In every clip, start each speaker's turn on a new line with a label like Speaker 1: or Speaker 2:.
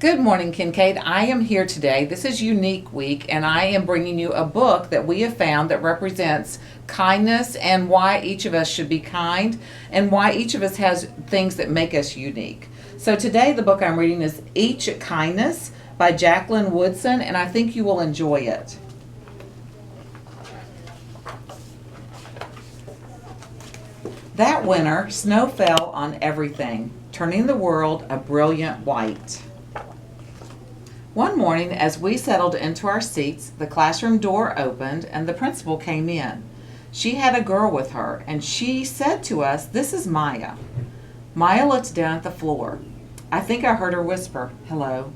Speaker 1: Good morning, Kincaid. I am here today. This is Unique Week, and I am bringing you a book that we have found that represents kindness and why each of us should be kind and why each of us has things that make us unique. So today the book I'm reading is Each Kindness by Jacqueline Woodson, and I think you will enjoy it. That winter, snow fell on everything, turning the world a brilliant white. One morning, as we settled into our seats, the classroom door opened and the principal came in. She had a girl with her, and she said to us, "This is Maya." Maya looked down at the floor. I think I heard her whisper, "Hello."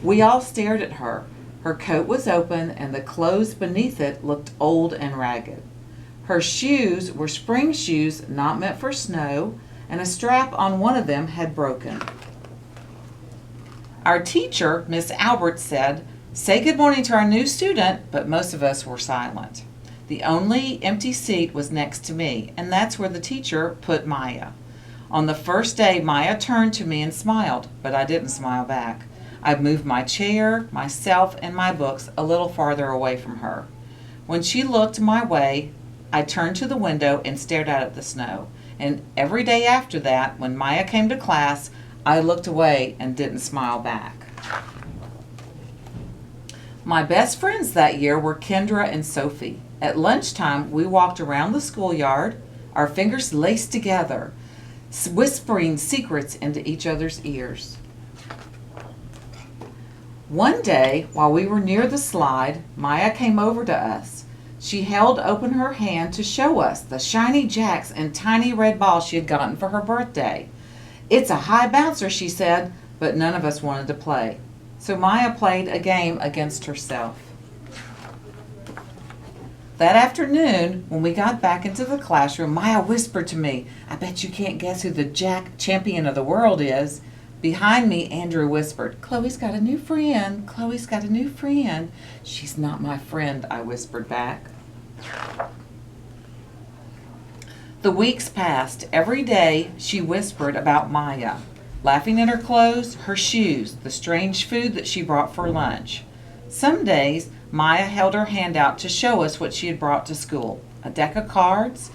Speaker 1: We all stared at her. Her coat was open, and the clothes beneath it looked old and ragged. Her shoes were spring shoes not meant for snow, and a strap on one of them had broken. Our teacher, Miss Albert, said, "Say good morning to our new student," but most of us were silent. The only empty seat was next to me, and that's where the teacher put Maya. On the first day, Maya turned to me and smiled, but I didn't smile back. I moved my chair, myself, and my books a little farther away from her. When she looked my way, I turned to the window and stared out at the snow. And every day after that, when Maya came to class, I looked away and didn't smile back. My best friends that year were Kendra and Sophie. At lunchtime, we walked around the schoolyard, our fingers laced together, whispering secrets into each other's ears. One day, while we were near the slide, Maya came over to us. She held open her hand to show us the shiny jacks and tiny red balls she had gotten for her birthday. "It's a high bouncer," she said, but none of us wanted to play. So Maya played a game against herself. That afternoon, when we got back into the classroom, Maya whispered to me, "I bet you can't guess who the Jack champion of the world is." Behind me, Andrew whispered, "Chloe's got a new friend. Chloe's got a new friend." "She's not my friend," I whispered back. The weeks passed. Every day she whispered about Maya, laughing at her clothes, her shoes, the strange food that she brought for lunch. Some days Maya held her hand out to show us what she had brought to school: a deck of cards,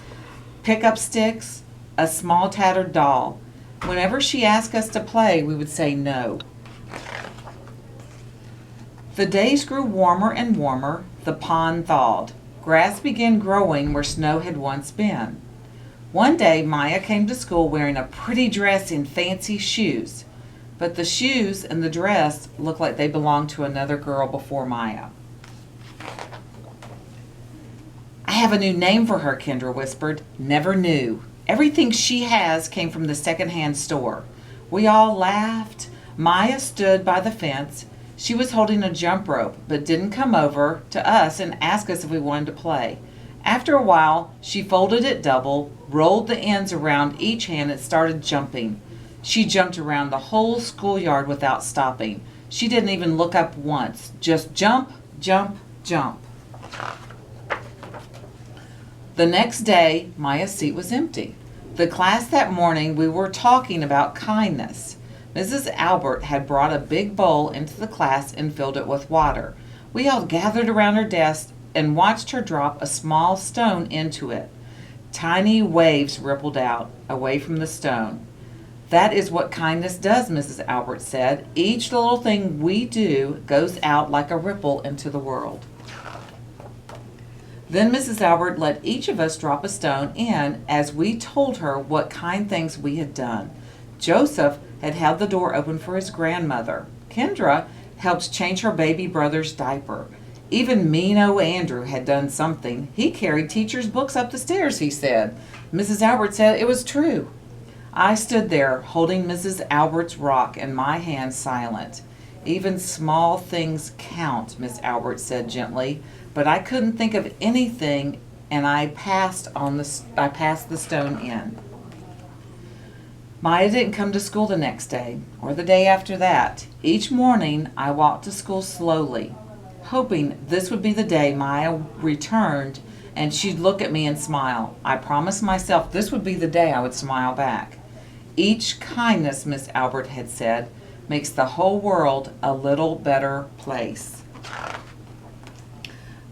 Speaker 1: pickup sticks, a small tattered doll. Whenever she asked us to play, we would say no. The days grew warmer and warmer. The pond thawed. Grass began growing where snow had once been. One day, Maya came to school wearing a pretty dress and fancy shoes, but the shoes and the dress looked like they belonged to another girl before Maya. "I have a new name for her," Kendra whispered. "Never knew. Everything she has came from the secondhand store." We all laughed. Maya stood by the fence. She was holding a jump rope, but didn't come over to us and ask us if we wanted to play. After a while, she folded it double, rolled the ends around each hand, and started jumping. She jumped around the whole schoolyard without stopping. She didn't even look up once. Just jump, jump, jump. The next day, Maya's seat was empty. The class that morning, we were talking about kindness. Mrs. Albert had brought a big bowl into the class and filled it with water. We all gathered around her desk and watched her drop a small stone into it. Tiny waves rippled out, away from the stone. "That is what kindness does," Mrs. Albert said. "Each little thing we do goes out like a ripple into the world." Then Mrs. Albert let each of us drop a stone in as we told her what kind things we had done. Joseph had held the door open for his grandmother. Kendra helped change her baby brother's diaper. Even mean-o Andrew had done something. He carried teachers' books up the stairs, he said. Mrs. Albert said it was true. I stood there, holding Mrs. Albert's rock in my hand, silent. "Even small things count," Miss Albert said gently, but I couldn't think of anything, and I passed the stone in. Maya didn't come to school the next day, or the day after that. Each morning, I walked to school slowly, hoping this would be the day Maya returned and she'd look at me and smile. I promised myself this would be the day I would smile back. Each kindness, Miss Albert had said, makes the whole world a little better place.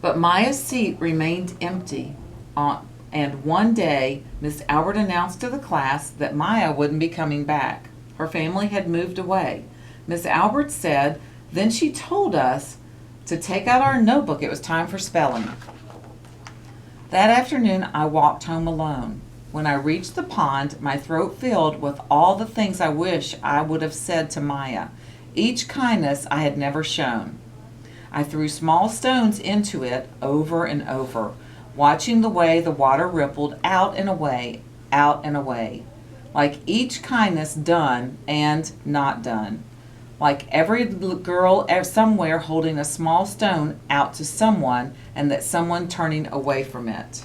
Speaker 1: But Maya's seat remained empty, and one day Miss Albert announced to the class that Maya wouldn't be coming back. Her family had moved away. Miss Albert said, then she told us to take out our notebook. It was time for spelling. That afternoon, I walked home alone. When I reached the pond, my throat filled with all the things I wish I would have said to Maya, each kindness I had never shown. I threw small stones into it over and over, watching the way the water rippled out and away, like each kindness done and not done, like every girl somewhere holding a small stone out to someone and that someone turning away from it.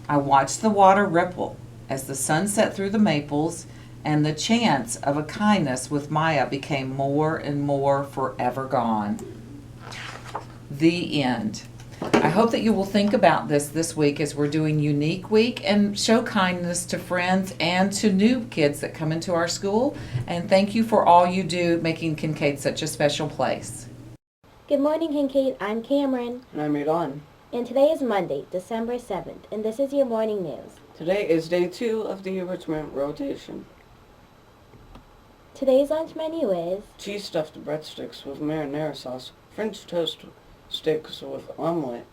Speaker 1: I watched the water ripple as the sun set through the maples, and the chance of a kindness with Maya became more and more forever gone. The end. I hope that you will think about this week as we're doing Unique Week and show kindness to friends and to new kids that come into our school. And thank you for all you do making Kincaid such a special place.
Speaker 2: Good morning, Kincaid. I'm Cameron.
Speaker 3: And I'm Adon.
Speaker 2: And today is Monday, December 7th, and this is your morning news.
Speaker 3: Today is day 2 of the enrichment rotation.
Speaker 2: Today's lunch menu is
Speaker 3: Cheese stuffed breadsticks with marinara sauce, French toast sticks with omelet,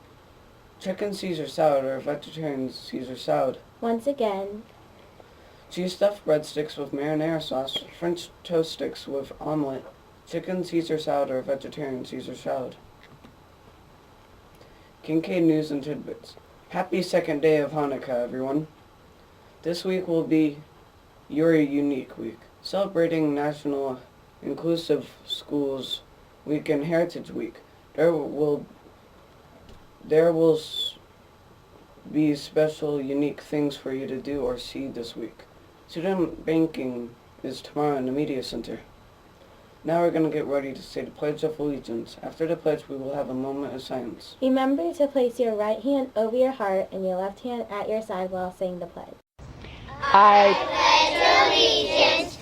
Speaker 3: chicken Caesar salad or vegetarian Caesar salad.
Speaker 2: Once again,
Speaker 3: Cheese stuffed breadsticks with marinara sauce, French toast sticks with omelet, chicken Caesar salad or vegetarian Caesar salad. Kincaid News and Tidbits. Happy second day of Hanukkah, everyone. This week will be your Unique Week, celebrating National Inclusive Schools Week and Heritage Week. There will be special unique things for you to do or see this week. Student banking is tomorrow in the Media Center. Now we're going to get ready to say the Pledge of Allegiance. After the pledge, we will have a moment of silence.
Speaker 2: Remember to place your right hand over your heart and your left hand at your side while saying the pledge.
Speaker 4: I pledge allegiance